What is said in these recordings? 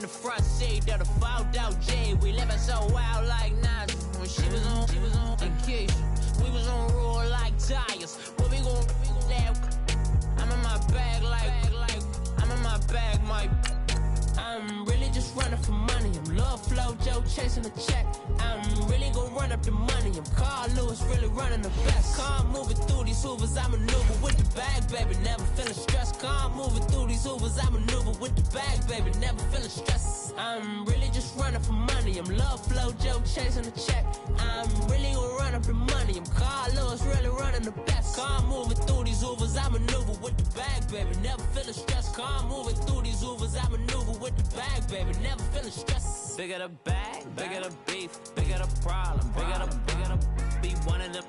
the front seat of the fouled out J. We living so wild like Nas. When she was on vacation, we was on roll like tires. What we gon' that? I'm in my bag like I'm in my bag, my. I'm really just running for money. I'm Love Flow Joe chasing the check. I'm really gonna run up the money. I'm Carl Lewis, really running the best. Calm moving through these hoovers, I maneuver with the bag, baby. Never feeling stressed. Calm moving through these hoovers, I maneuver with the bag, baby. Never feeling stressed. I'm really just running for money. I'm Love Flow Joe chasing the check. I'm really gonna run up the money. I'm Carl Lewis, really running the best. Calm moving through these hoovers, I maneuver with the bag, baby. Never feeling stressed. Calm moving through these hoovers, I maneuver with the bag, baby. Never feeling stressed. Bigger the bag, bigger the beef, bigger the problem, bigger the be one of the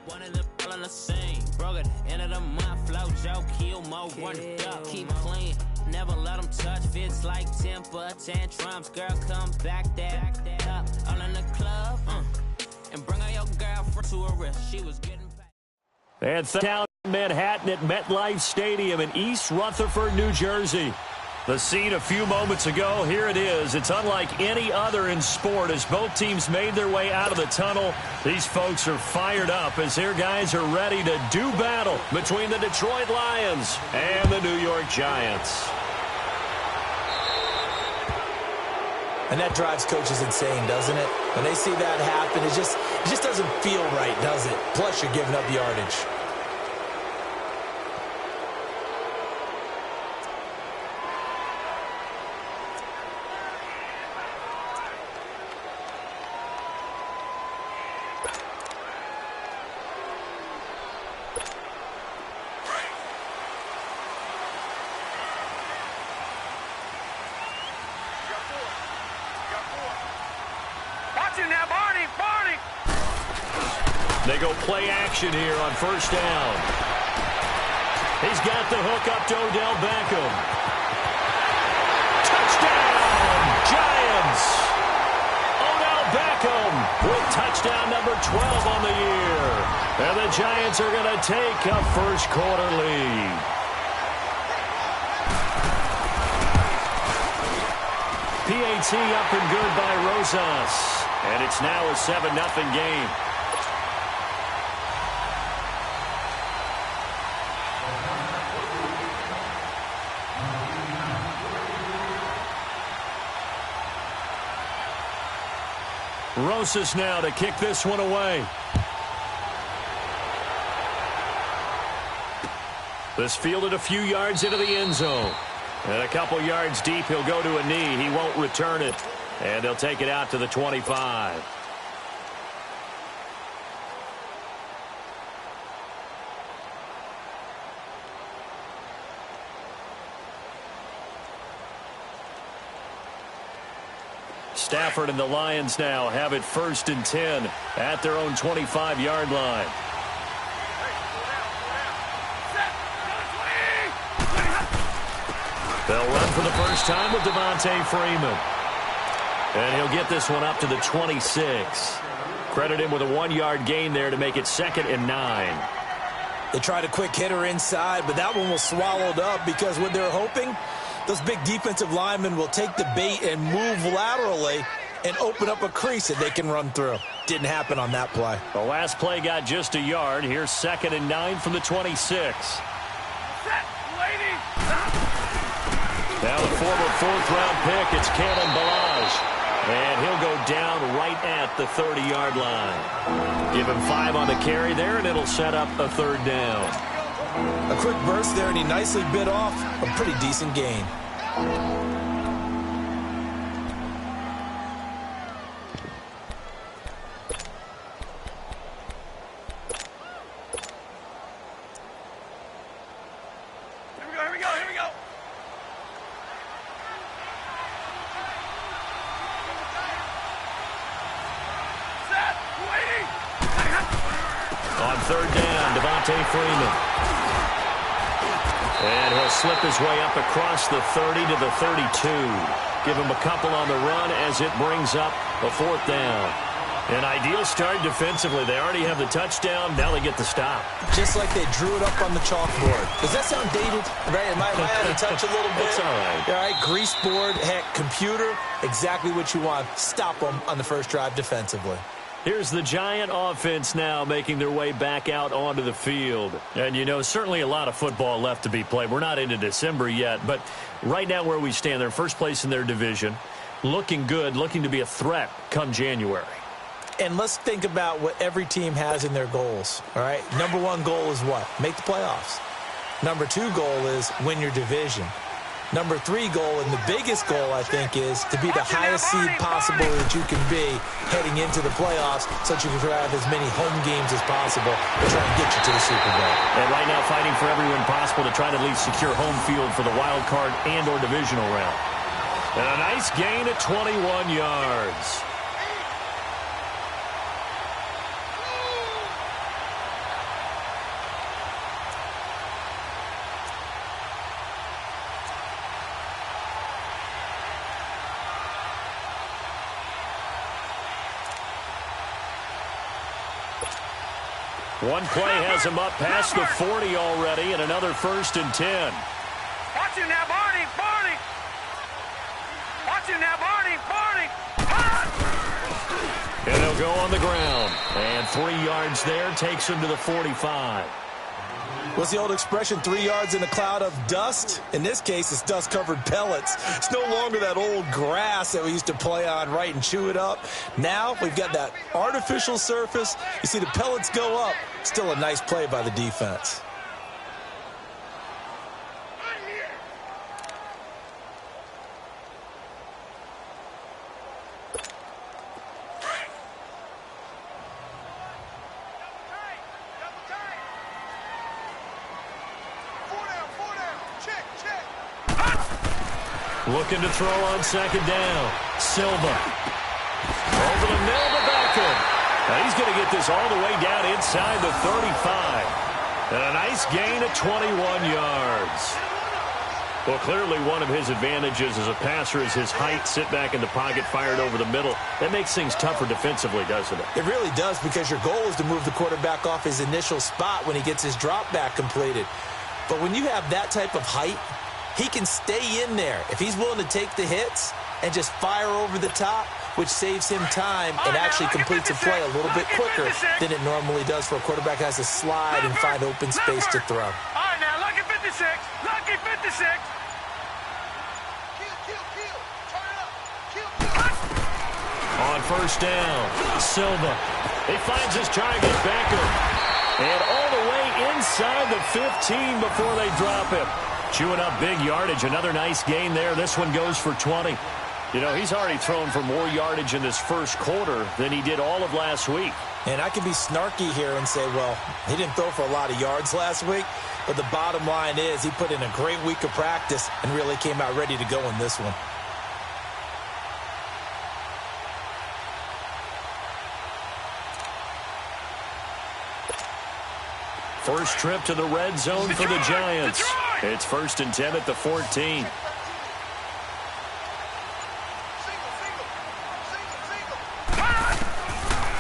all in the same. Broke at the end of the month, Flow Joe, kill mo, run it up, keep clean. Never let them touch, fits like temper tantrums. Girl, come back that up, all in the club, and bring her your girlfriend to a wrist. She was getting paid. And down Manhattan at MetLife Stadium in East Rutherford, New Jersey. The scene a few moments ago, here it is. It's unlike any other in sport as both teams made their way out of the tunnel. These folks are fired up as their guys are ready to do battle between the Detroit Lions and the New York Giants. And that drives coaches insane, doesn't it? When they see that happen, it just doesn't feel right, does it? Plus, you're giving up yardage. They go play action here on first down. He's got the hook up to Odell Beckham. Touchdown, Giants! Odell Beckham with touchdown number 12 on the year. And the Giants are going to take a first quarter lead. PAT up and good by Rosas. And it's now a 7-0 game. Rosas now to kick this one away. This fielded a few yards into the end zone. And a couple yards deep, he'll go to a knee. He won't return it. And they'll take it out to the 25. Stafford and the Lions now have it 1st and 10 at their own 25-yard line. They'll run for the first time with Devontae Freeman. And he'll get this one up to the 26. Credit him with a 1-yard gain there to make it 2nd and 9. They tried a quick hitter inside, but that one was swallowed up because what they're hoping, those big defensive linemen will take the bait and move laterally and open up a crease that they can run through. Didn't happen on that play. The last play got just a yard. Here's 2nd and 9 from the 26. Now the former 4th-round pick, it's Kalen Ballage. And he'll go down right at the 30-yard line. Give him 5 on the carry there, and it'll set up a 3rd down. A quick burst there, and he nicely bit off a pretty decent gain. Here we go. Set, waiting. On 3rd down, Devontae Freeman. And he'll slip his way up across the 30 to the 32. Give him a couple on the run as it brings up a 4th down. An ideal start defensively. They already have the touchdown. Now they get the stop. Just like they drew it up on the chalkboard. Does that sound dated? Right? Am I out of touch a little bit? It's all right. All right, grease board, heck, computer, exactly what you want. Stop them on the first drive defensively. Here's the Giant offense now making their way back out onto the field. And, you know, certainly a lot of football left to be played. We're not into December yet, but right now where we stand, they're first place in their division, looking good, looking to be a threat come January. And let's think about what every team has in their goals, all right? Number one goal is what? Make the playoffs. Number two goal is win your division. Number three goal, and the biggest goal, I think, is to be the highest seed possible that you can be heading into the playoffs so that you can have as many home games as possible to try and get you to the Super Bowl. And right now fighting for every win possible to try to at least secure home field for the wild card and or divisional round. And a nice gain at 21 yards. One play has him up past the 40 already, and another 1st and 10. Watch him now, Barney! Barney! Watch him now, Barney! Barney! And they'll go on the ground. And 3 yards there takes him to the 45. What's the old expression, 3 yards in a cloud of dust? In this case, it's dust-covered pellets. It's no longer that old grass that we used to play on, right, and chew it up. Now we've got that artificial surface. You see the pellets go up. Still a nice play by the defense. Looking to throw on 2nd down. Silva. Over the middle to Beckham. Now he's going to get this all the way down inside the 35. And a nice gain of 21 yards. Well, clearly one of his advantages as a passer is his height. Sit back in the pocket, fired over the middle. That makes things tougher defensively, doesn't it? It really does, because your goal is to move the quarterback off his initial spot when he gets his drop back completed. But when you have that type of height, he can stay in there if he's willing to take the hits and just fire over the top, which saves him time and actually completes a play a little bit quicker than it normally does for a quarterback that has to slide and find open space to throw. All right, now, lucky 56. Lucky 56. On 1st down, Silva. He finds his target, Beckham. And all the way inside the 15 before they drop him. Chewing up big yardage. Another nice gain there. This one goes for 20. You know, he's already thrown for more yardage in this first quarter than he did all of last week. And I can be snarky here and say, well, he didn't throw for a lot of yards last week. But the bottom line is he put in a great week of practice and really came out ready to go in this one. First trip to the red zone for the Giants. It's 1st and 10 at the 14.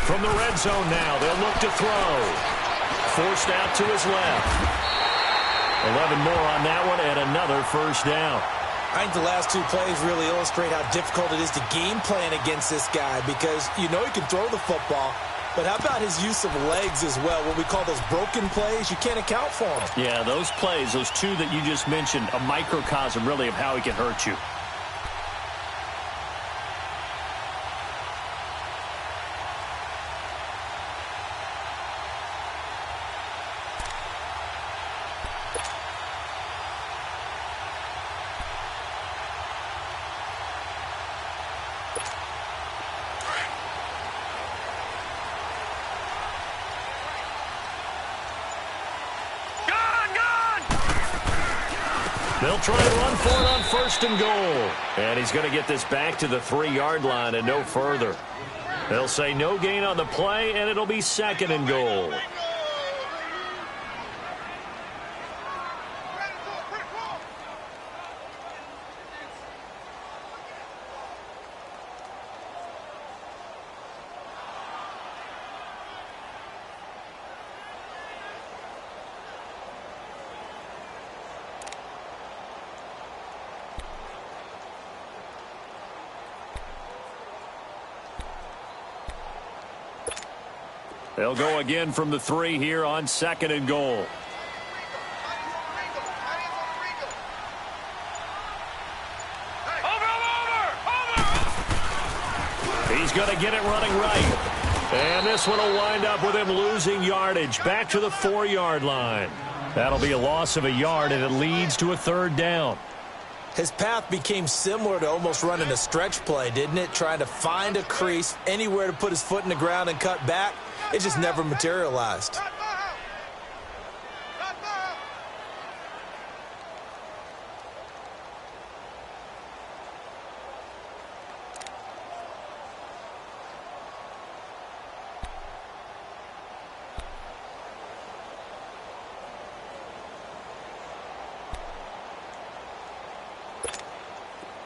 From the red zone now, they'll look to throw. Forced out to his left. 11 more on that one, and another 1st down. I think the last 2 plays really illustrate how difficult it is to game plan against this guy, because you know he can throw the football, but how about his use of legs as well? What we call those broken plays, you can't account for them. Yeah, those plays, those 2 that you just mentioned, a microcosm really of how he can hurt you. They'll try and run for it on 1st and goal. And he's going to get this back to the 3-yard line and no further. They'll say no gain on the play, and it'll be 2nd and goal. They'll go again from the 3 here on 2nd and goal. He's going to get it running right. And this one will wind up with him losing yardage back to the 4-yard line. That'll be a loss of a yard, and it leads to a 3rd down. His path became similar to almost running a stretch play, didn't it? Trying to find a crease, anywhere to put his foot in the ground and cut back. It just never materialized.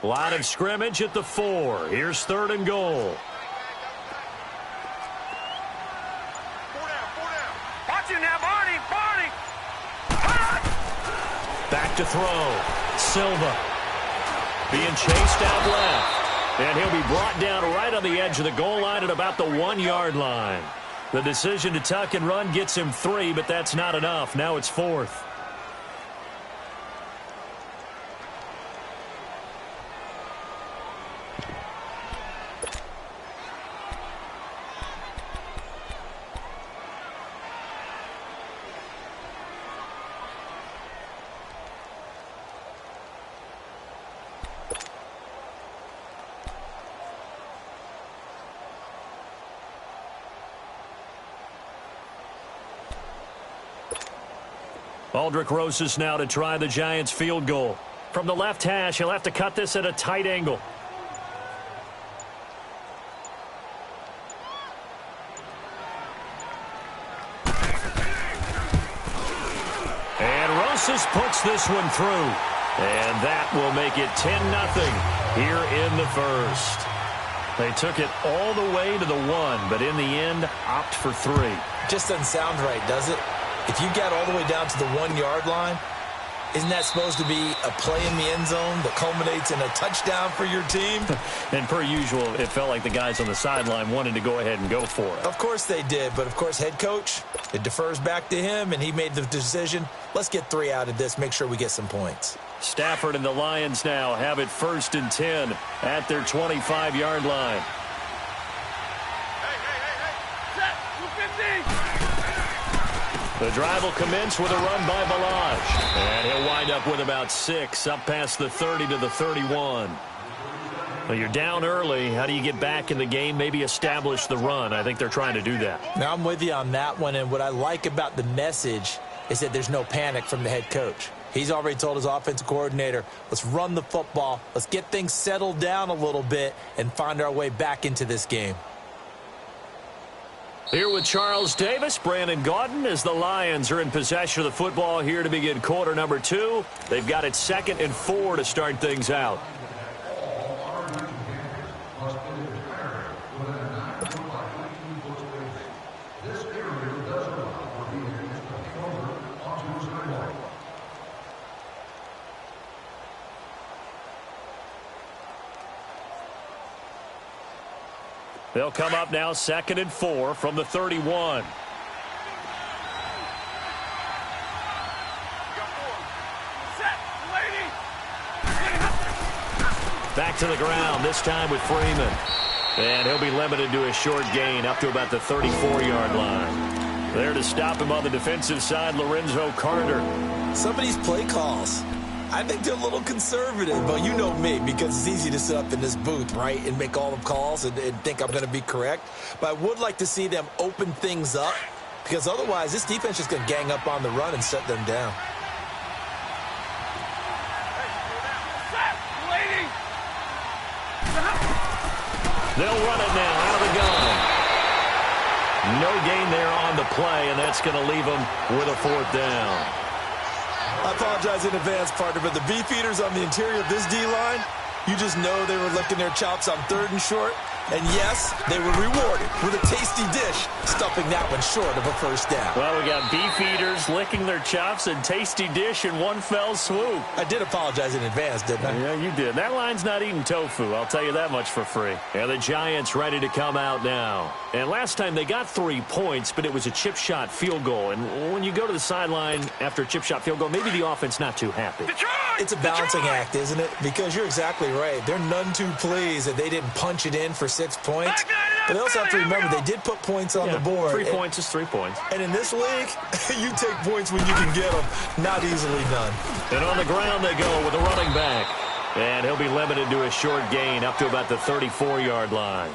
Line of scrimmage at the 4. Here's 3rd and goal. Watch you now, Barney. Back to throw. Silva being chased out left. And he'll be brought down right on the edge of the goal line at about the 1-yard line. The decision to tuck and run gets him 3, but that's not enough. Now it's 4th. Aldrich Rosas now to try the Giants field goal. From the left hash, he'll have to cut this at a tight angle. And Rosas puts this one through. And that will make it 10-0 here in the 1st. They took it all the way to the 1, but in the end, opt for 3. Just doesn't sound right, does it? If you get all the way down to the 1-yard line, isn't that supposed to be a play in the end zone that culminates in a touchdown for your team? And per usual, it felt like the guys on the sideline wanted to go ahead and go for it. Of course they did, but of course head coach, it defers back to him, and he made the decision, let's get 3 out of this, make sure we get some points. Stafford and the Lions now have it 1st and 10 at their 25-yard line. The drive will commence with a run by Balaj. And he'll wind up with about 6 up past the 30 to the 31. Well, you're down early. How do you get back in the game? Maybe establish the run. I think they're trying to do that. Now, I'm with you on that one. And what I like about the message is that there's no panic from the head coach. He's already told his offensive coordinator, let's run the football. Let's get things settled down a little bit and find our way back into this game. Here with Charles Davis, Brandon Gaudin, as the Lions are in possession of the football here to begin quarter number 2. They've got it 2nd and 4 to start things out. They'll come up now 2nd and 4 from the 31. Back to the ground, this time with Freeman. And he'll be limited to a short gain up to about the 34-yard line. There to stop him on the defensive side, Lorenzo Carter. Some of these play calls, I think they're a little conservative, but you know me, because it's easy to sit up in this booth, right, and make all the calls and think I'm going to be correct. But I would like to see them open things up, because otherwise this defense is going to gang up on the run and shut them down. They'll run it now out of the gun. No gain there on the play, and that's going to leave them with a 4th down. I apologize in advance, partner, but the beefeaters on the interior of this D-line, You just know they were licking their chops on 3rd and short. And yes, they were rewarded with a tasty dish, stuffing that one short of a first down. Well, we got beef eaters licking their chops and tasty dish in one fell swoop. I did apologize in advance, didn't I? Yeah, you did. That line's not eating tofu, I'll tell you that much for free. And the Giants ready to come out now. And last time they got 3 points, but it was a chip shot field goal. And when you go to the sideline after a chip shot field goal, maybe the offense not too happy. It's a balancing act, isn't it? Because you're exactly right. They're none too pleased that they didn't punch it in for 6 points. But they also have to remember they did put points on the board. 3 points is 3 points. And in this league, you take points when you can get them. Not easily done. And on the ground they go with a running back. And he'll be limited to a short gain up to about the 34-yard line.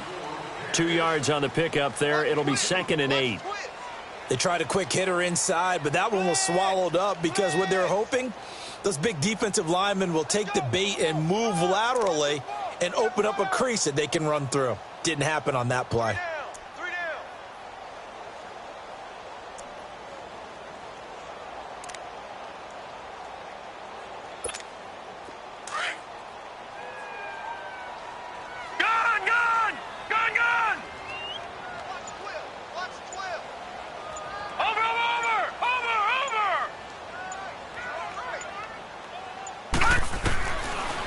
2 yards on the pickup there. It'll be 2nd and 8. They tried a quick hitter inside, but that one was swallowed up because what they're hoping, those big defensive linemen will take the bait and move laterally and open up a crease that they can run through. Didn't happen on that play.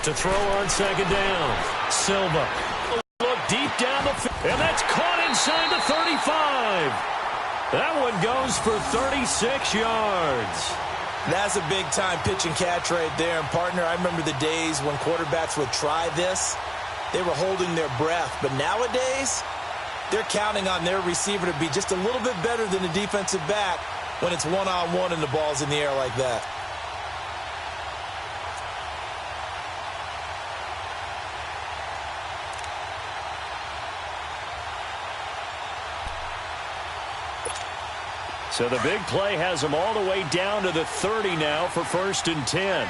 To throw on 2nd down. Silva. Look deep down the field. And that's caught inside the 35. That one goes for 36 yards. That's a big-time pitch and catch right there. And, partner, I remember the days when quarterbacks would try this. They were holding their breath. But nowadays, they're counting on their receiver to be just a little bit better than the defensive back when it's one-on-one and the ball's in the air like that. So the big play has them all the way down to the 30 now for 1st and 10.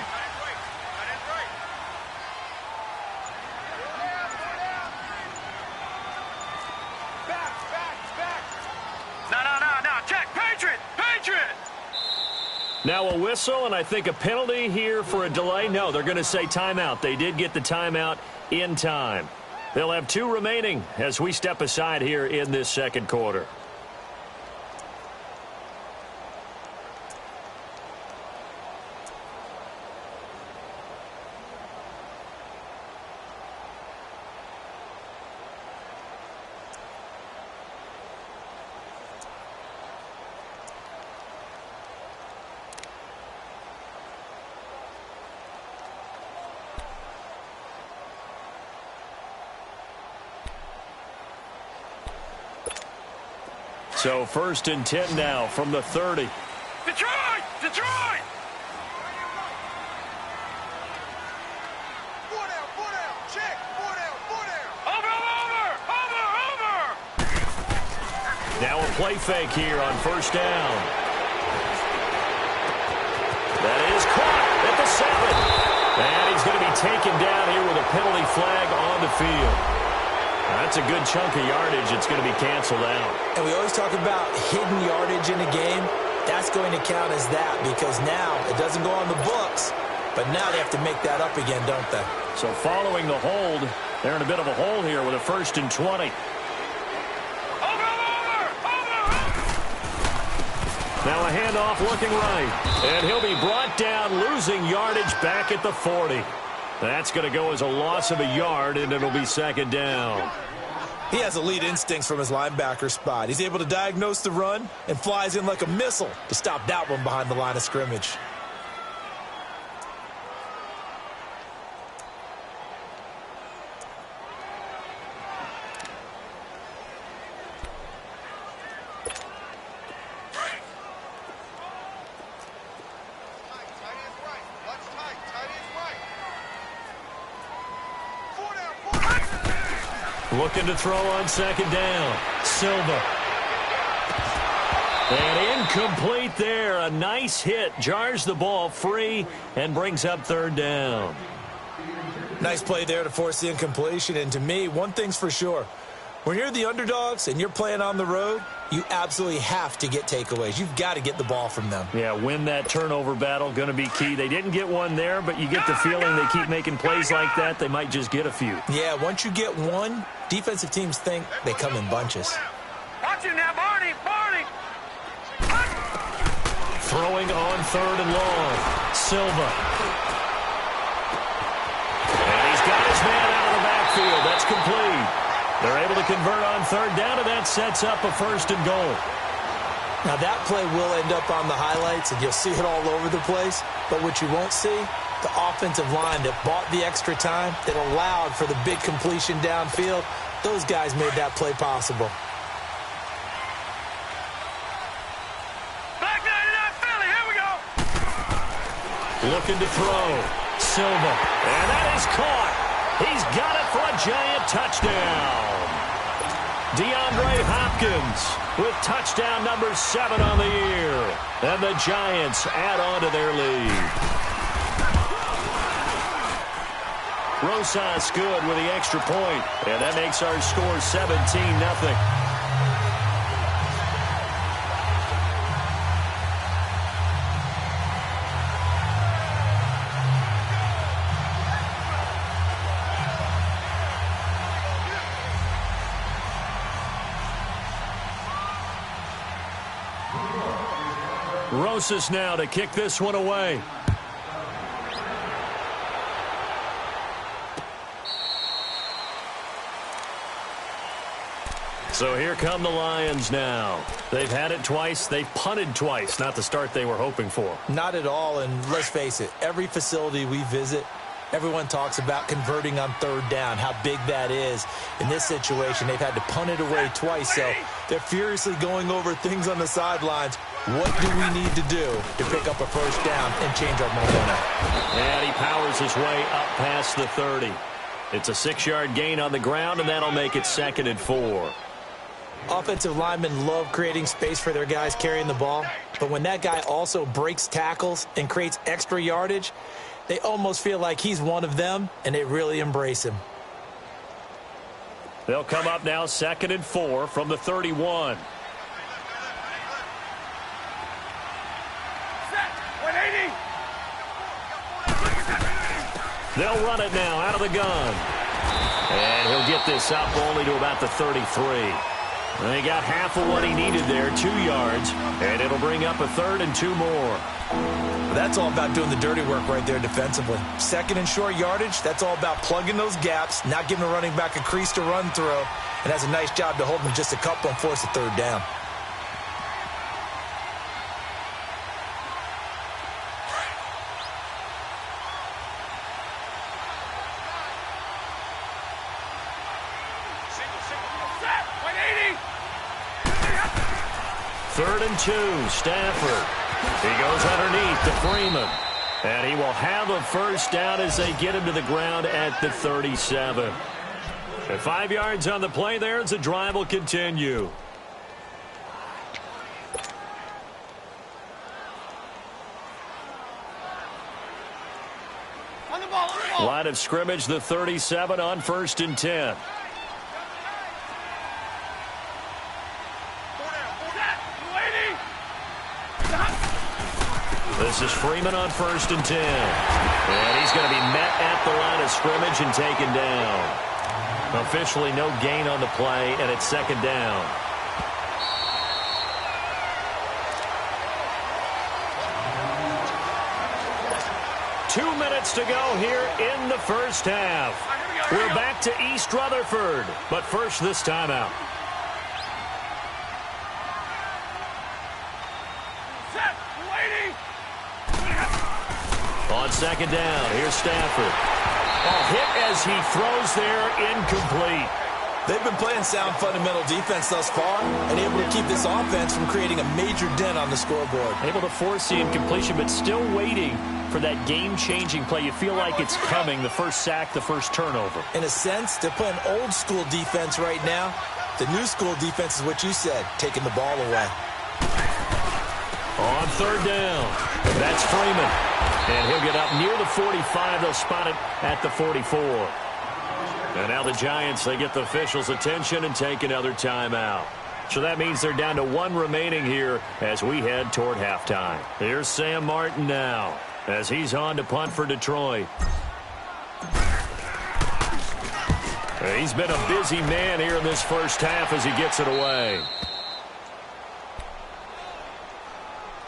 No, check, Patriot! Now a whistle and I think a penalty here for a delay. No, they're going to say timeout. They did get the timeout in time. They'll have 2 remaining as we step aside here in this 2nd quarter. So 1st and 10 now from the 30. Detroit! 4 down, check, 4 down. Over! Now a play fake here on 1st down. That is caught at the 7. And he's going to be taken down here with a penalty flag on the field. That's a good chunk of yardage. It's going to be canceled out. And we always talk about hidden yardage in a game. That's going to count as that because now it doesn't go on the books, but now they have to make that up again, don't they? So following the hold, they're in a bit of a hole here with a 1st and 20. Now a handoff looking right. And he'll be brought down, losing yardage back at the 40. That's going to go as a loss of a yard, and it'll be 2nd down. He has elite instincts from his linebacker spot. He's able to diagnose the run and flies in like a missile to stop that one behind the line of scrimmage. Looking to throw on 2nd down. Silva. And incomplete there. A nice hit. Jars the ball free and brings up 3rd down. Nice play there to force the incompletion. And to me, one thing's for sure. When you're the underdogs and you're playing on the road, you absolutely have to get takeaways. You've got to get the ball from them. Yeah, win that turnover battle, going to be key. They didn't get one there, but you get the feeling they keep making plays like that, they might just get a few. Yeah, once you get one, defensive teams think they come in bunches. Watch it now, Barney. Barney. Throwing on 3rd and long. Silva. And he's got his man out of the backfield. That's complete. They're able to convert on 3rd down, and that sets up a 1st and goal. Now, that play will end up on the highlights, and you'll see it all over the place. But what you won't see, the offensive line that bought the extra time, that allowed for the big completion downfield, those guys made that play possible. Back 99 Philly. Here we go. Looking to throw. Silva. And that is caught. He's got it for a giant touchdown. DeAndre Hopkins with touchdown number 7 on the year. And the Giants add on to their lead. Rosas good with the extra point. And that makes our score 17-0. Rosas now to kick this one away. So here come the Lions now. They've had it twice. They've punted twice. Not the start they were hoping for. Not at all, and let's face it, every facility we visit, everyone talks about converting on 3rd down, how big that is. In this situation, they've had to punt it away twice, so they're furiously going over things on the sidelines. What do we need to do to pick up a 1st down and change our momentum? And he powers his way up past the 30. It's a 6-yard gain on the ground, and that'll make it 2nd and 4. Offensive linemen love creating space for their guys carrying the ball, but when that guy also breaks tackles and creates extra yardage, they almost feel like he's one of them, and they really embrace him. They'll come up now 2nd and 4 from the 31. They'll run it now out of the gun. And he'll get this up only to about the 33. And he got half of what he needed there, 2 yards. And it'll bring up a 3rd and 2 more. That's all about doing the dirty work right there defensively. 2nd and short yardage, that's all about plugging those gaps, not giving a running back a crease to run through. And has a nice job to hold him just a couple and force a 3rd down. Third and 2, Stafford. He goes underneath to Freeman. And he will have a 1st down as they get him to the ground at the 37. And 5 yards on the play there as the drive will continue. On the ball, on the ball. Line of scrimmage, the 37 on 1st and 10. This is Freeman on 1st and 10. And he's going to be met at the line of scrimmage and taken down. Officially no gain on the play, and it's 2nd down. Two minutes to go here in the first half. We're back to East Rutherford, but first this timeout. On 2nd down, here's Stafford. Hit as he throws there, incomplete. They've been playing sound fundamental defense thus far and able to keep this offense from creating a major dent on the scoreboard. Able to force the incompletion, but still waiting for that game-changing play. You feel like it's coming, the first sack, the first turnover. In a sense, they're playing old-school defense right now. The new-school defense is what you said, taking the ball away. On 3rd down, that's Freeman. And he'll get up near the 45. They'll spot it at the 44. And now the Giants, they get the officials' attention and take another timeout. So that means they're down to one remaining here as we head toward halftime. Here's Sam Martin now as he's on to punt for Detroit. He's been a busy man here in this first half as he gets it away.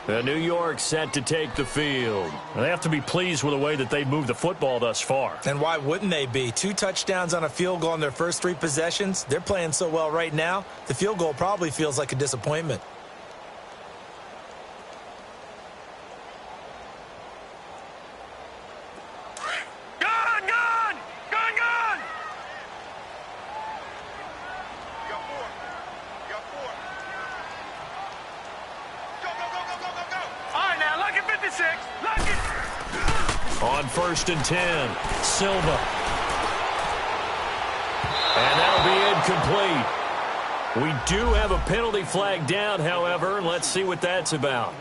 New York set to take the field. They have to be pleased with the way that they've moved the football thus far. And why wouldn't they be? 2 touchdowns on a field goal in their first 3 possessions. They're playing so well right now, the field goal probably feels like a disappointment. On 1st and 10, Silva. And that'll be incomplete. We do have a penalty flag down, however, and let's see what that's about.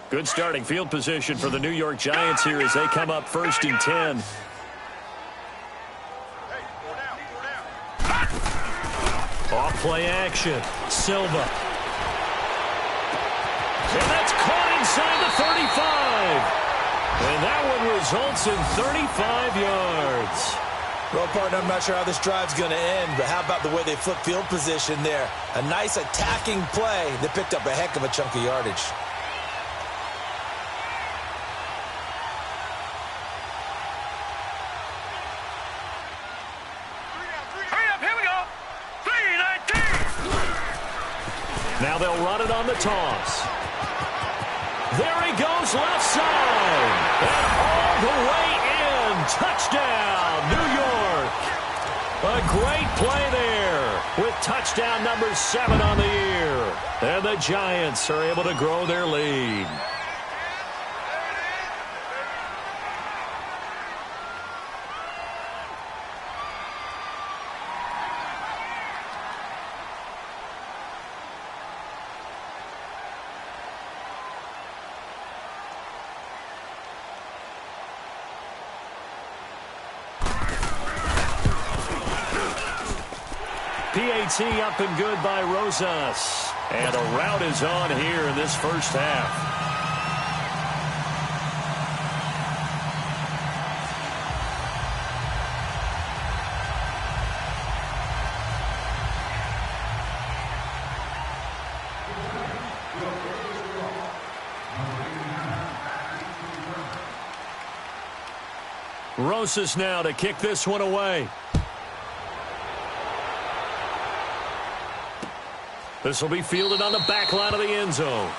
Good starting field position for the New York Giants here as they come up 1st and 10. Off-play action. Silva. And that's caught inside the 35. And that one results in 35 yards. Well, partner, I'm not sure how this drive's going to end, but how about the way they flip field position there? A nice attacking play that picked up a heck of a chunk of yardage. Now they'll run it on the toss. There he goes, left side. And all the way in. Touchdown, New York. A great play there with touchdown number 7 on the year. And the Giants are able to grow their lead. PAT up and good by Rosas. And a rout is on here in this first half. Rosas now to kick this one away. This will be fielded on the back line of the end zone.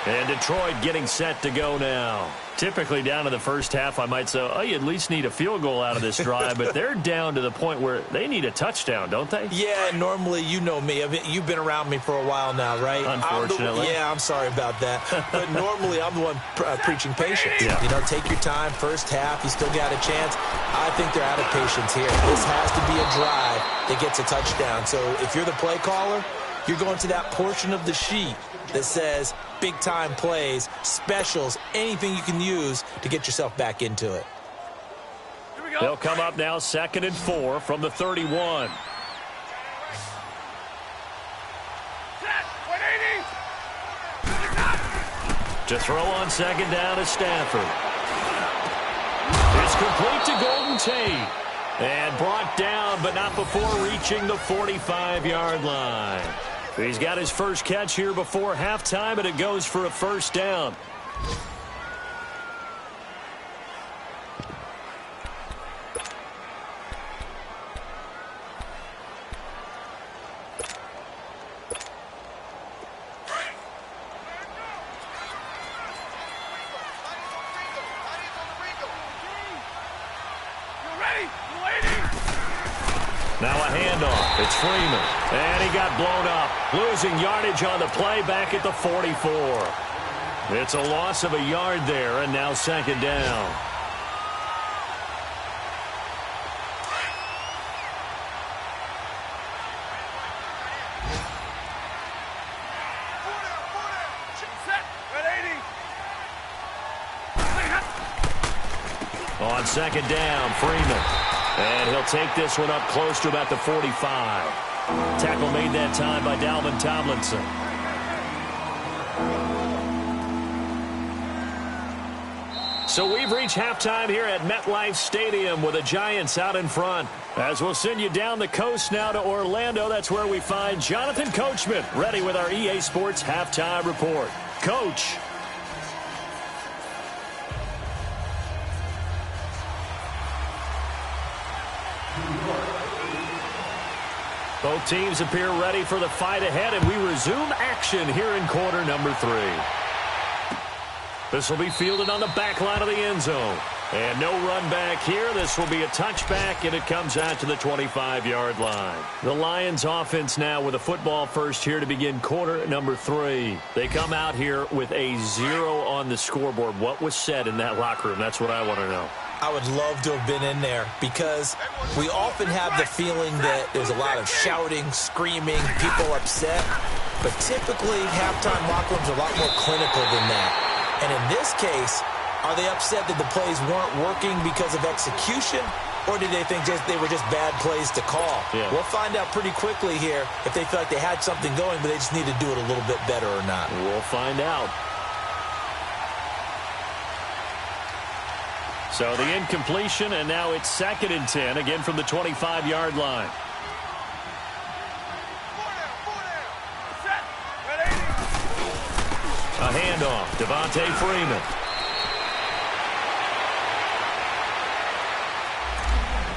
And Detroit getting set to go now. Typically down in the first half, I might say, oh, you at least need a field goal out of this drive. But they're down to the point where they need a touchdown, don't they? Yeah, normally, you know me. I mean, you've been around me for a while now, right? Unfortunately. I'm sorry about that. But normally, I'm the one preaching patience. Yeah. You know, take your time. First half, you still got a chance. I think they're out of patience here. This has to be a drive that gets a touchdown. So if you're the play caller, you're going to that portion of the sheet that says big-time plays, specials, anything you can use to get yourself back into it. They'll come up now 2nd and 4 from the 31. To throw on 2nd down is Stafford. It's complete to Golden Tate. And brought down, but not before reaching the 45-yard line. He's got his first catch here before halftime, and it goes for a first down. Now a handoff. It's Freeman. And he got blown up. Losing yardage on the play back at the 44. It's a loss of a yard there, and now 2nd down. On second down, Freeman. And he'll take this one up close to about the 45. Tackle made that time by Dalvin Tomlinson. So we've reached halftime here at MetLife Stadium with the Giants out in front. As we'll send you down the coast now to Orlando, that's where we find Jonathan Coachman ready with our EA Sports Halftime Report. Coach. Both teams appear ready for the fight ahead, and we resume action here in quarter number 3. This will be fielded on the back line of the end zone. And no run back here. This will be a touchback, and it comes out to the 25-yard line. The Lions offense now with a football first here to begin quarter number 3. They come out here with a 0 on the scoreboard. What was said in that locker room? That's what I want to know. I would love to have been in there because we often have the feeling that there's a lot of shouting, screaming, people upset. But typically, halftime locker rooms are a lot more clinical than that. And in this case, are they upset that the plays weren't working because of execution, or did they think they were just bad plays to call? Yeah. We'll find out pretty quickly here if they feel like they had something going, but they just need to do it a little bit better or not. We'll find out. So the incompletion, and now it's 2nd and 10, again from the 25-yard line. A handoff, Devontae Freeman.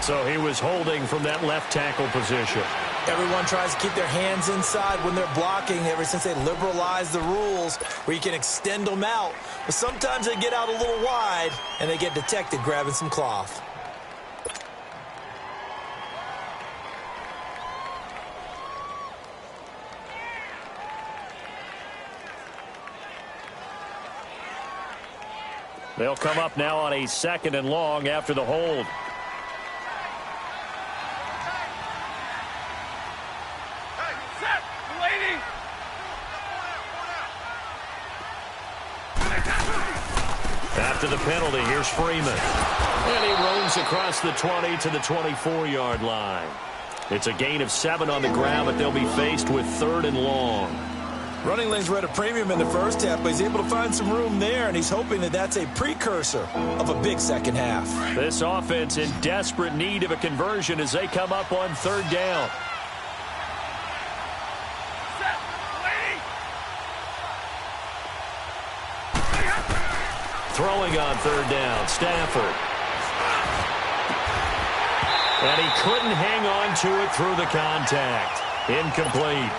So he was holding from that left tackle position. Everyone tries to keep their hands inside when they're blocking ever since they liberalized the rules where you can extend them out. But sometimes they get out a little wide and they get detected grabbing some cloth. They'll come up now on a 2nd and long after the hold. After the penalty, here's Freeman. And he roams across the 20 to the 24-yard line. It's a gain of 7 on the ground, but they'll be faced with 3rd and long. Running lanes were at a premium in the first half, but he's able to find some room there, and he's hoping that that's a precursor of a big second half. This offense in desperate need of a conversion as they come up on 3rd down. Throwing on 3rd down, Stafford. And he couldn't hang on to it through the contact. Incomplete.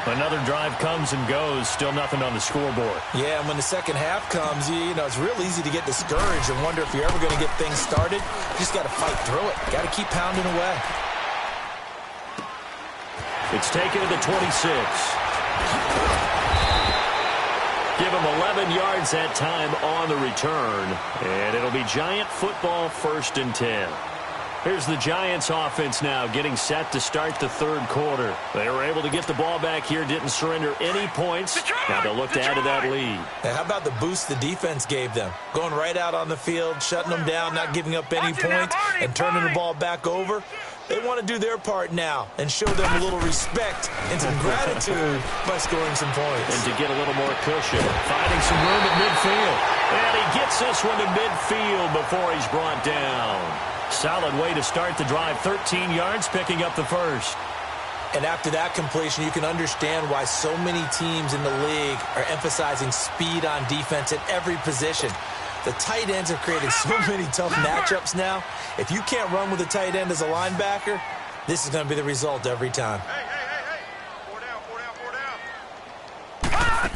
Another drive comes and goes, still nothing on the scoreboard. Yeah, and when the second half comes, you know, it's real easy to get discouraged and wonder if you're ever going to get things started. You just got to fight through it. Got to keep pounding away. It's taken to the 26. Give him 11 yards that time on the return. And it'll be Giant football 1st and 10. Here's the Giants offense now getting set to start the 3rd quarter. They were able to get the ball back here, didn't surrender any points. Now they'll look to add to that lead. And how about the boost the defense gave them? Going right out on the field, shutting them down, not giving up any points, and turning the ball back over. They want to do their part now and show them a little respect and some gratitude by scoring some points. And to get a little more cushion, finding some room at midfield. And he gets this one to midfield before he's brought down. Solid way to start the drive, 13 yards, picking up the 1st. And after that completion, you can understand why so many teams in the league are emphasizing speed on defense at every position. The tight ends have created so many tough matchups now. If you can't run with a tight end as a linebacker, this is going to be the result every time. Hey. 4 down.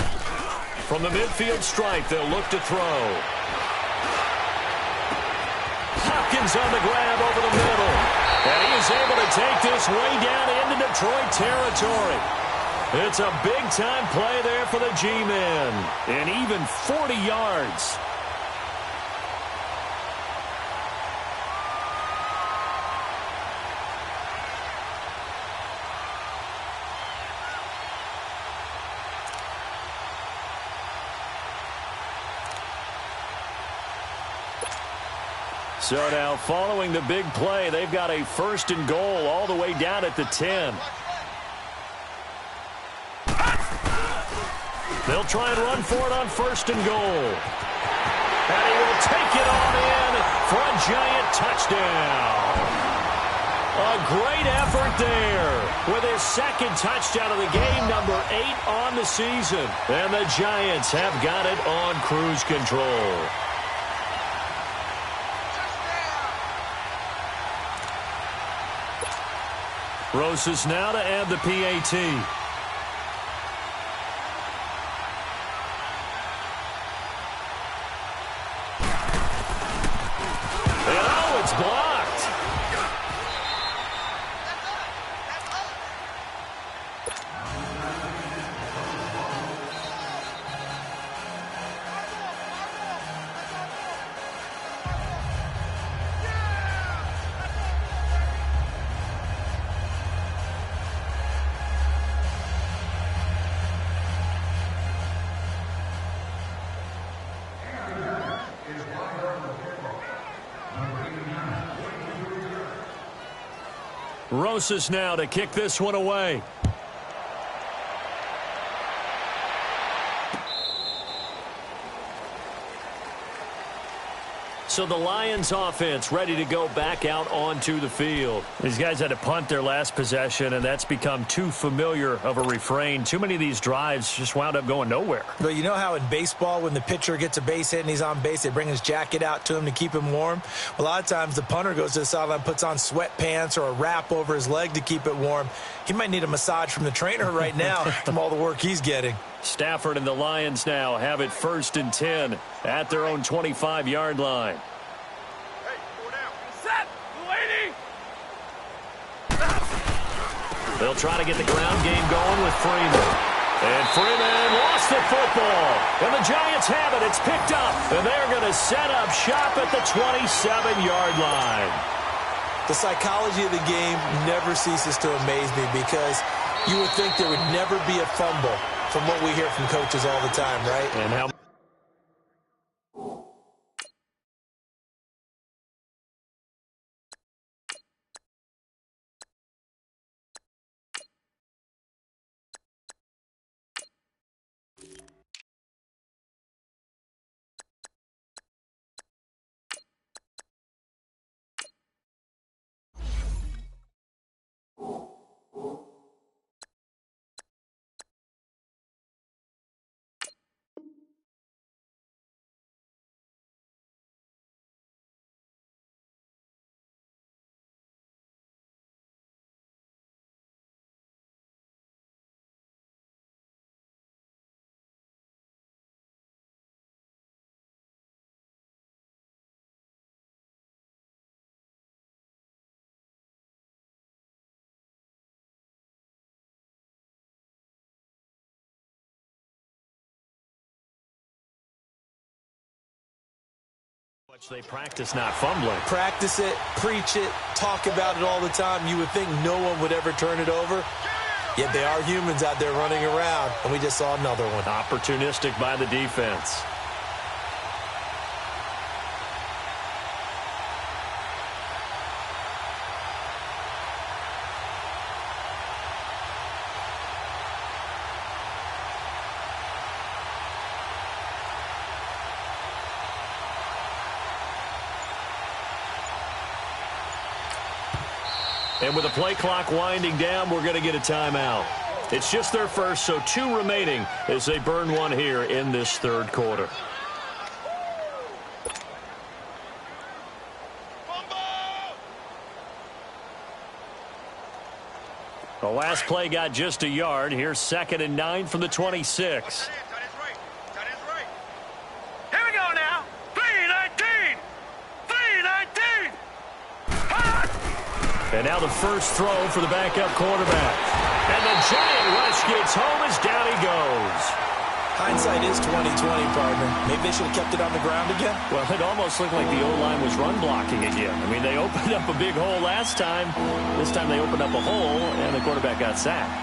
From the midfield stripe, they'll look to throw. Hopkins on the grab over the middle. And he is able to take this way down into Detroit territory. It's a big-time play there for the G-men. And even 40 yards. So now following the big play, they've got a 1st and goal all the way down at the 10. They'll try and run for it on 1st and goal. And he will take it on in for a giant touchdown. A great effort there with his 2nd touchdown of the game, number 8 on the season. And the Giants have got it on cruise control. Rosas now to add the PAT. And oh, it's blocked. Rosas now to kick this one away. So the Lions offense ready to go back out onto the field. These guys had to punt their last possession, and that's become too familiar of a refrain. Too many of these drives just wound up going nowhere. But you know how in baseball when the pitcher gets a base hit and he's on base, they bring his jacket out to him to keep him warm? A lot of times the punter goes to the sideline, puts on sweatpants or a wrap over his leg to keep it warm. He might need a massage from the trainer right now from all the work he's getting. Stafford and the Lions now have it 1st and 10 at their own 25-yard line. Hey, 4 down. Set. Lady. They'll try to get the ground game going with Freeman. And Freeman lost the football. And the Giants have it. It's picked up. And they're going to set up shop at the 27-yard line. The psychology of the game never ceases to amaze me because you would think there would never be a fumble from what we hear from coaches all the time, right? And how much they practice not fumbling. Practice it, preach it, talk about it all the time. You would think no one would ever turn it over. Yet they are humans out there running around, and we just saw another one. Opportunistic by the defense. And with the play clock winding down, we're going to get a timeout. It's just their first, so 2 remaining as they burn one here in this 3rd quarter. The last play got just a yard. Here's 2nd and 9 from the 26. Here we go now. 3-19. 3-19. And now the first throw for the backup quarterback. And the giant rush gets home as down he goes. Hindsight is 20/20, partner. Maybe they should have kept it on the ground again. Well, it almost looked like the O-line was run blocking again. I mean, they opened up a big hole last time. This time they opened up a hole, and the quarterback got sacked.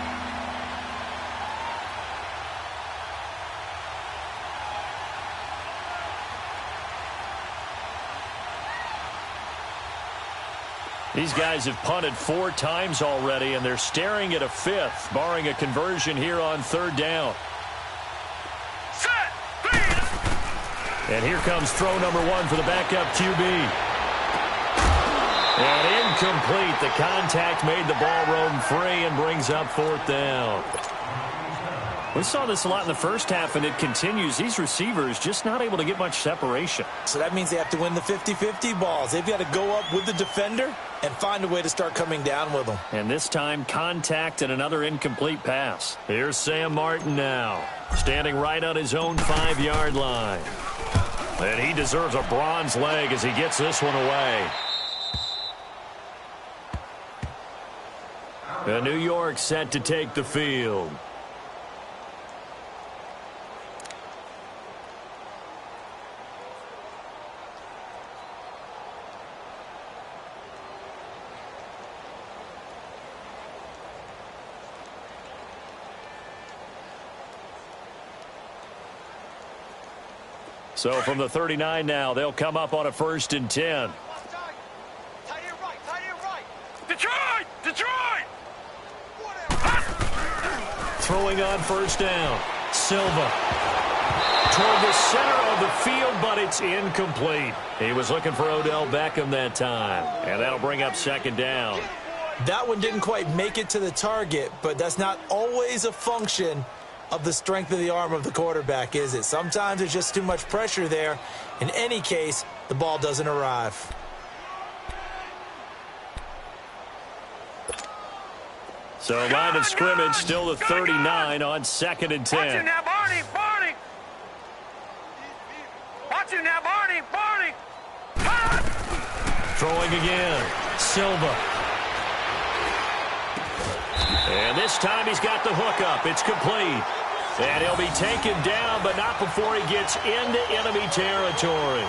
These guys have punted 4 times already, and they're staring at a 5th, barring a conversion here on 3rd down. Set, and here comes throw number 1 for the backup QB. And incomplete. The contact made the ball roam free and brings up 4th down. We saw this a lot in the first half, and it continues. These receivers just not able to get much separation. So that means they have to win the 50-50 balls. They've got to go up with the defender and find a way to start coming down with them. And this time, contact and another incomplete pass. Here's Sam Martin now, standing right on his own 5-yard line. And he deserves a bronze leg as he gets this one away. And New York set to take the field. So from the 39 now, they'll come up on a 1st and 10. Detroit! Detroit! Throwing on 1st down. Silva toward the center of the field, but it's incomplete. He was looking for Odell Beckham that time, and that'll bring up 2nd down. That one didn't quite make it to the target, but that's not always a function of the strength of the arm of the quarterback, is it? Sometimes there's just too much pressure there. In any case, the ball doesn't arrive. So line of scrimmage still the 39 on 2nd and 10. Watch him now, Barney! Barney! Watch him now, Barney! Barney! Throwing again. Silva. And this time he's got the hook up. It's complete. And he'll be taken down, but not before he gets into enemy territory.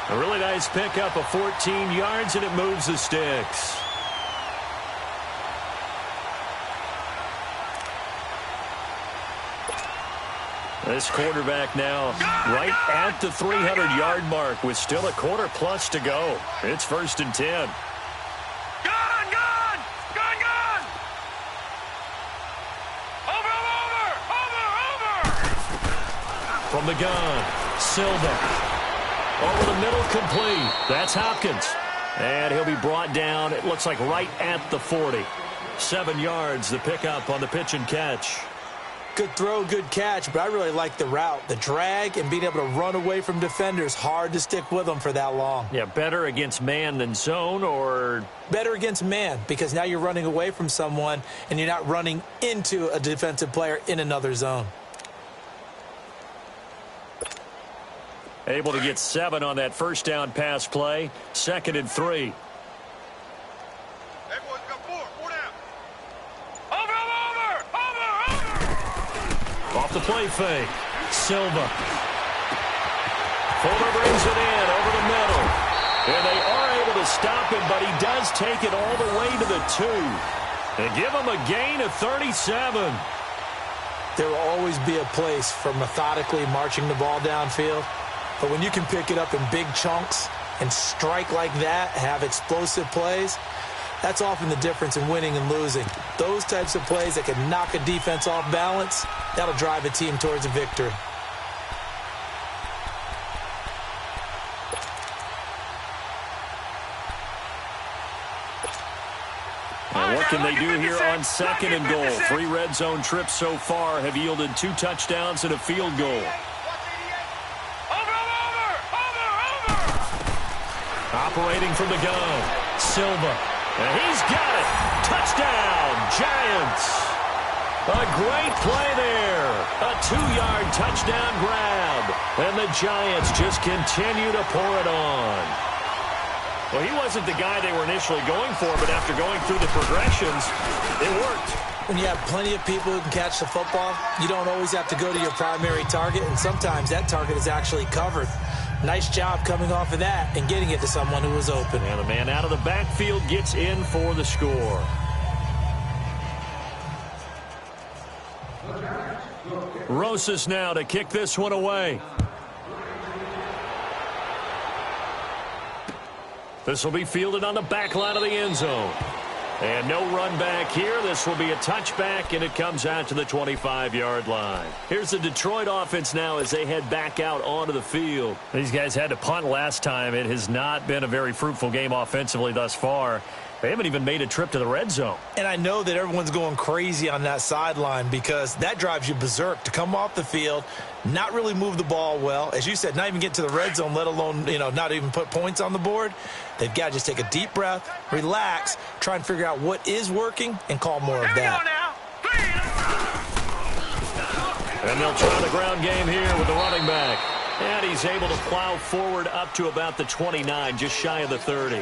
A really nice pickup of 14 yards, and it moves the sticks. This quarterback now right at the 300-yard mark with still a quarter plus to go. It's 1st and 10. From the gun, Silva. Over the middle, complete. That's Hopkins. And he'll be brought down, it looks like right at the 40. 7 yards, the pickup on the pitch and catch. Good throw, good catch, but I really like the route. The drag and being able to run away from defenders, hard to stick with them for that long. Yeah, better against man than zone, or? Better against man, because now you're running away from someone and you're not running into a defensive player in another zone. Able to get 7 on that 1st down pass play. 2nd and 3. That boy's got 4 down. Over! Off the play fake. Silva. Fuller brings it in over the middle. And they are able to stop him, but he does take it all the way to the 2. And give him a gain of 37. There will always be a place for methodically marching the ball downfield. But when you can pick it up in big chunks and strike like that, have explosive plays, that's often the difference in winning and losing. Those types of plays that can knock a defense off balance, that'll drive a team towards a victory. And what can they do here on 2nd and goal? 3 red zone trips so far have yielded 2 touchdowns and a field goal. Operating from the gun, Silva. And he's got it. Touchdown, Giants. A great play there. A 2-yard touchdown grab. And the Giants just continue to pour it on. Well, he wasn't the guy they were initially going for, but after going through the progressions, it worked. When you have plenty of people who can catch the football, you don't always have to go to your primary target, and sometimes that target is actually covered. Nice job coming off of that and getting it to someone who was open. And the man out of the backfield gets in for the score. Rosas now to kick this one away. This will be fielded on the back line of the end zone. And no run back here. This will be a touchback, and it comes out to the 25-yard line. Here's the Detroit offense now as they head back out onto the field. These guys had to punt last time. It has not been a very fruitful game offensively thus far. They haven't even made a trip to the red zone. And I know that everyone's going crazy on that sideline because that drives you berserk to come off the field, not really move the ball well. As you said, not even get to the red zone, let alone, not even put points on the board. They've got to just take a deep breath, relax, try and figure out what is working, and call more of that. And they'll try the ground game here with the running back. And he's able to plow forward up to about the 29, just shy of the 30.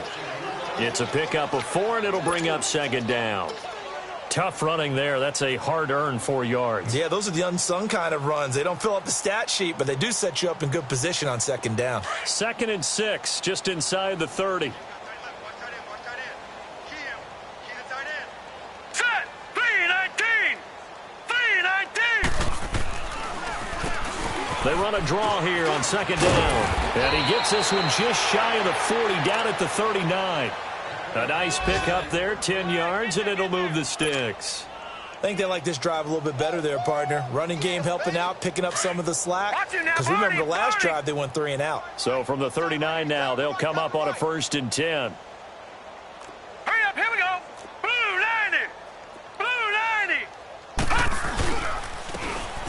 It's a pickup of 4, and it'll bring up second down. Tough running there. That's a hard-earned 4 yards. Yeah, those are the unsung kind of runs. They don't fill up the stat sheet, but they do set you up in good position on second down. 2nd and 6, just inside the 30. Set! 3-19! 3-19! They run a draw here on second down. And he gets this one just shy of the 40, down at the 39. A nice pickup there, 10 yards, and it'll move the sticks. I think they like this drive a little bit better there, partner. Running game helping out, picking up some of the slack. Because remember, the last drive they went 3 and out. So from the 39 now, they'll come up on a 1st and 10. Hurry up, here we go! Blue 90! Blue 90!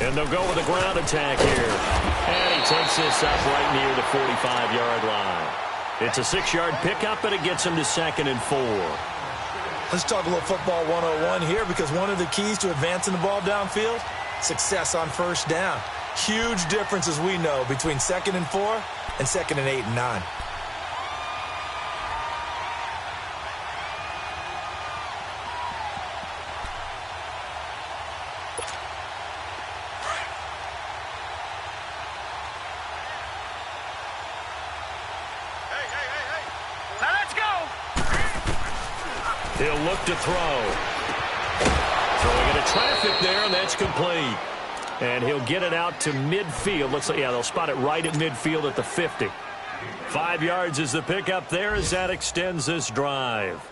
And they'll go with a ground attack here. And he takes this up right near the 45-yard line. It's a 6-yard pickup, and it gets him to 2nd and 4. Let's talk a little football 101 here, because one of the keys to advancing the ball downfield, success on first down. Huge difference, as we know, between 2nd and 4 and 2nd and 8 and 9. Now let's go! He'll look to throw. Throwing into traffic there, and that's complete. And he'll get it out to midfield. Looks like, yeah, they'll spot it right at midfield at the 50. 5 yards is the pickup there as that extends this drive.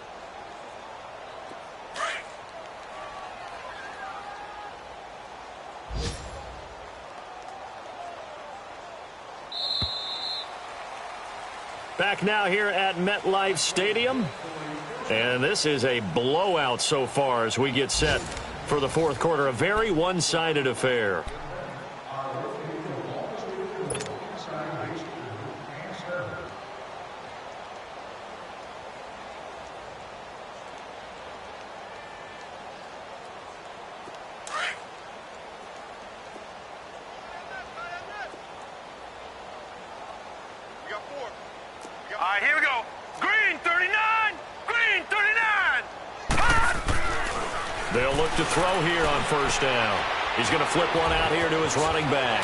Back now here at MetLife Stadium. And this is a blowout so far as we get set for the 4th quarter. A very one-sided affair. All right, here we go. Green 39! Green 39! They'll look to throw here on 1st down. He's going to flip one out here to his running back.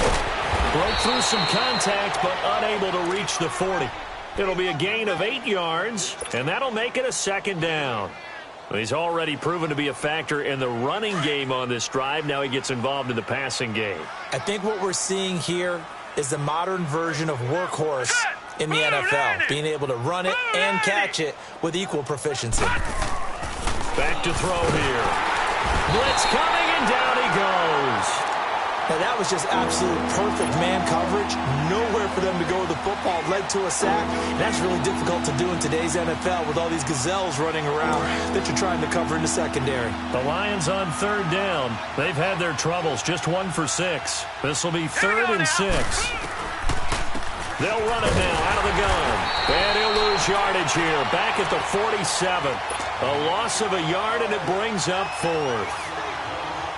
Broke through some contact, but unable to reach the 40. It'll be a gain of 8 yards, and that'll make it a 2nd down. He's already proven to be a factor in the running game on this drive. Now he gets involved in the passing game. I think what we're seeing here is the modern version of workhorse in the NFL, being able to run it and catch it with equal proficiency. Back to throw here. Blitz coming, and down he goes. Now, that was just absolute perfect man coverage. Nowhere for them to go with the football. Led to a sack. And that's really difficult to do in today's NFL with all these gazelles running around that you're trying to cover in the secondary. The Lions on 3rd down. They've had their troubles. Just 1 for 6. This will be 3rd and 6. They'll run it now out of the gun. And he'll lose yardage here. Back at the 47. A loss of a yard, and it brings up 4th.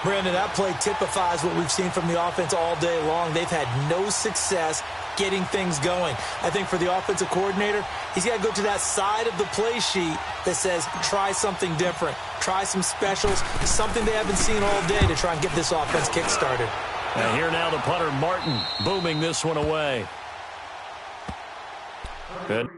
Brandon, that play typifies what we've seen from the offense all day long. They've had no success getting things going. I think for the offensive coordinator, he's got to go to that side of the play sheet that says try something different. Try some specials, something they haven't seen all day to try and get this offense kick-started. And here now the punter, Martin, booming this one away. Good.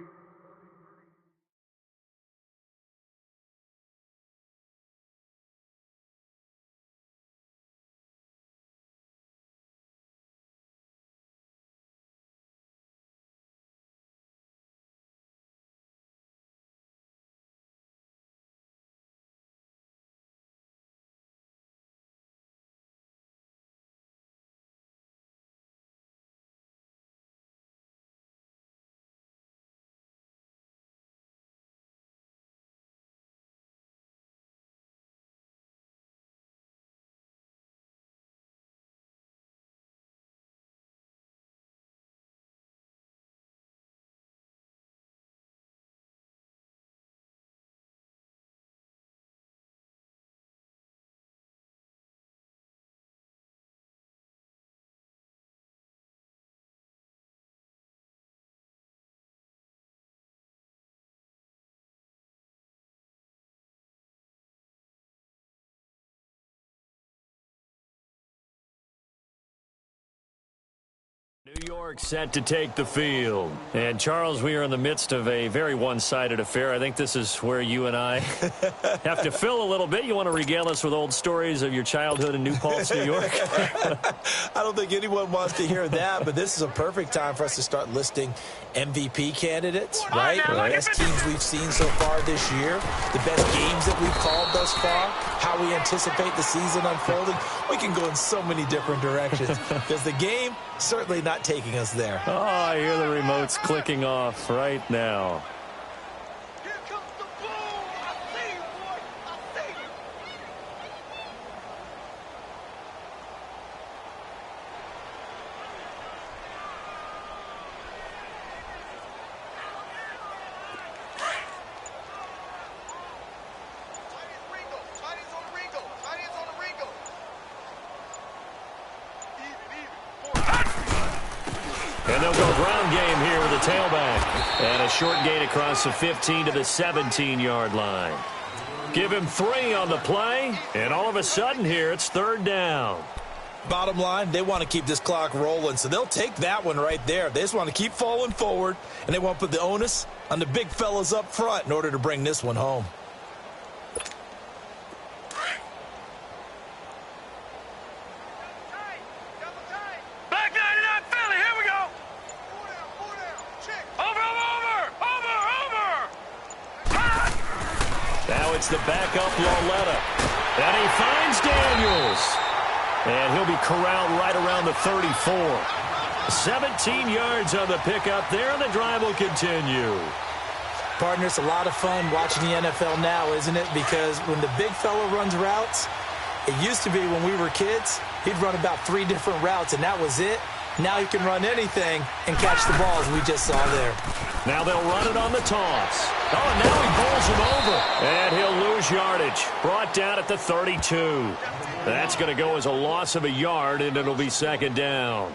New York set to take the field. And, Charles, we are in the midst of a very one-sided affair. I think this is where you and I have to fill a little bit. You want to regale us with old stories of your childhood in New Paltz, New York? I don't think anyone wants to hear that, but this is a perfect time for us to start listing MVP candidates, right? The best teams we've seen so far this year, the best games that we've called thus far, how we anticipate the season unfolding. We can go in so many different directions because the game certainly not taking us there. Oh, I hear the remotes clicking off right now. Here comes the boom! I see you, boy! I see you! Chinese on the Ringo! Chinese on the Ringo! And they'll go ground game here with a tailback. And a short gain across the 15 to the 17-yard line. Give him 3 on the play, and all of a sudden here it's 3rd down. Bottom line, they want to keep this clock rolling, so they'll take that one right there. They just want to keep falling forward, and they want to put the onus on the big fellas up front in order to bring this one home. Black 99 Philly, here we go! Over! Now it's the backup Lauletta. And he finds Daniels. And he'll be corralled right around the 34. 17 yards on the pickup there, and the drive will continue. Partner, it's a lot of fun watching the NFL now, isn't it? Because when the big fella runs routes, it used to be when we were kids, he'd run about 3 different routes, and that was it. Now he can run anything and catch the balls we just saw there. Now they'll run it on the toss. Oh, and now he bowls him over. And he'll lose yardage. Brought down at the 32. That's going to go as a loss of a yard, and it'll be 2nd down.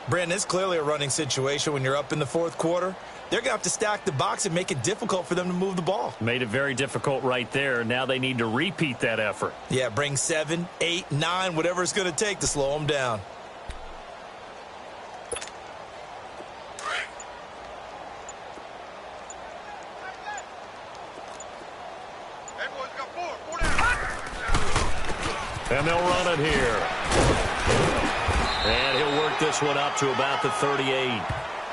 Brandon, it's clearly a running situation when you're up in the 4th quarter. They're going to have to stack the box and make it difficult for them to move the ball. Made it very difficult right there. Now they need to repeat that effort. Yeah, bring 7, 8, 9, whatever it's going to take to slow them down. And they'll run it here. And he'll work this one up to about the 38.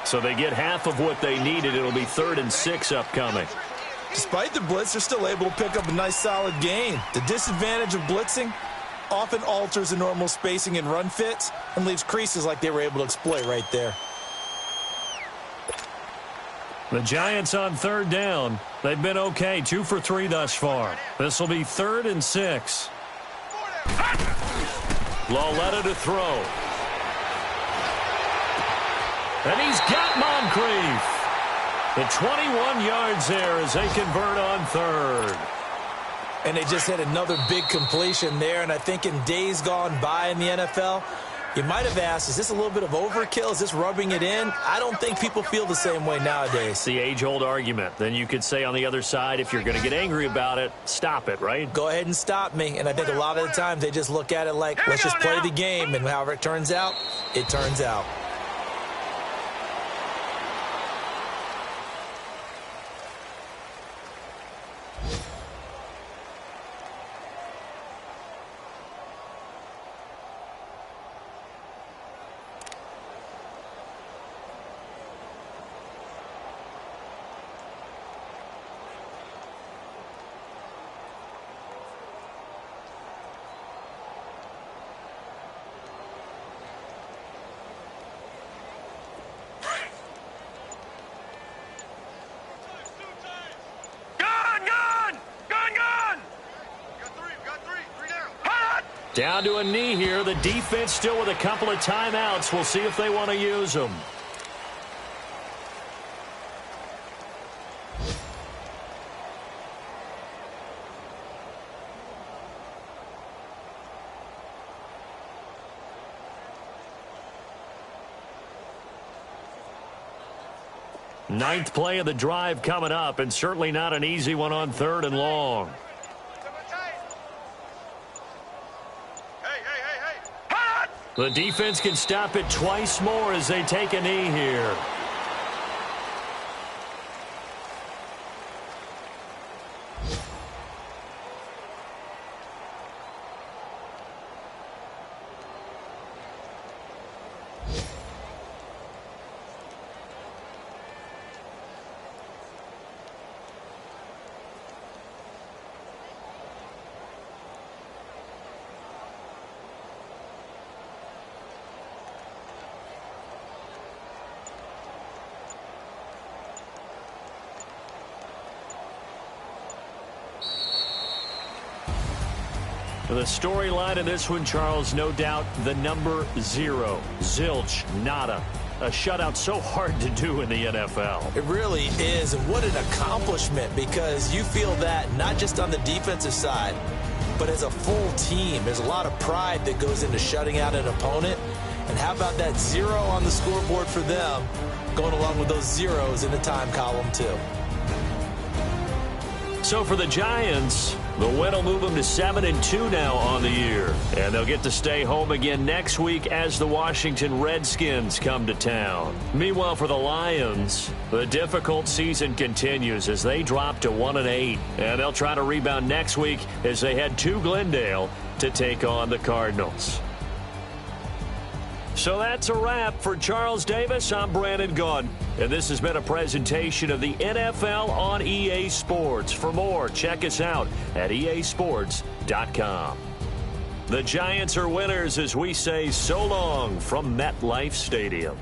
So they get half of what they needed. It'll be 3rd and 6 upcoming. Despite the blitz, they're still able to pick up a nice solid gain. The disadvantage of blitzing often alters the normal spacing and run fits and leaves creases like they were able to exploit right there. The Giants on 3rd down. They've been okay, 2 for 3 thus far. This will be 3rd and 6. Lauletta to throw. And he's got Moncrief. The 21 yards there as they convert on 3rd. And they just had another big completion there. And I think in days gone by in the NFL, you might have asked, is this a little bit of overkill? Is this rubbing it in? I don't think people feel the same way nowadays. It's the age-old argument. Then you could say on the other side, if you're going to get angry about it, stop it, right? Go ahead and stop me. And I think a lot of the times they just look at it like, let's just play the game. And however it turns out, it turns out. Down to a knee here. The defense still with a couple of timeouts. We'll see if they want to use them. Ninth play of the drive coming up, and certainly not an easy one on 3rd and long. The defense can stop it twice more as they take a knee here. The storyline in this one, Charles, no doubt the number 0. Zilch, nada. A shutout so hard to do in the NFL. It really is, and what an accomplishment, because you feel that not just on the defensive side, but as a full team. There's a lot of pride that goes into shutting out an opponent. And how about that 0 on the scoreboard for them, going along with those zeros in the time column too. So for the Giants, the win will move them to 7-2 now on the year. And they'll get to stay home again next week as the Washington Redskins come to town. Meanwhile, for the Lions, the difficult season continues as they drop to 1-8. And they'll try to rebound next week as they head to Glendale to take on the Cardinals. So that's a wrap. For Charles Davis, I'm Brandon Gunn. And this has been a presentation of the NFL on EA Sports. For more, check us out at easports.com. The Giants are winners as we say so long from MetLife Stadium.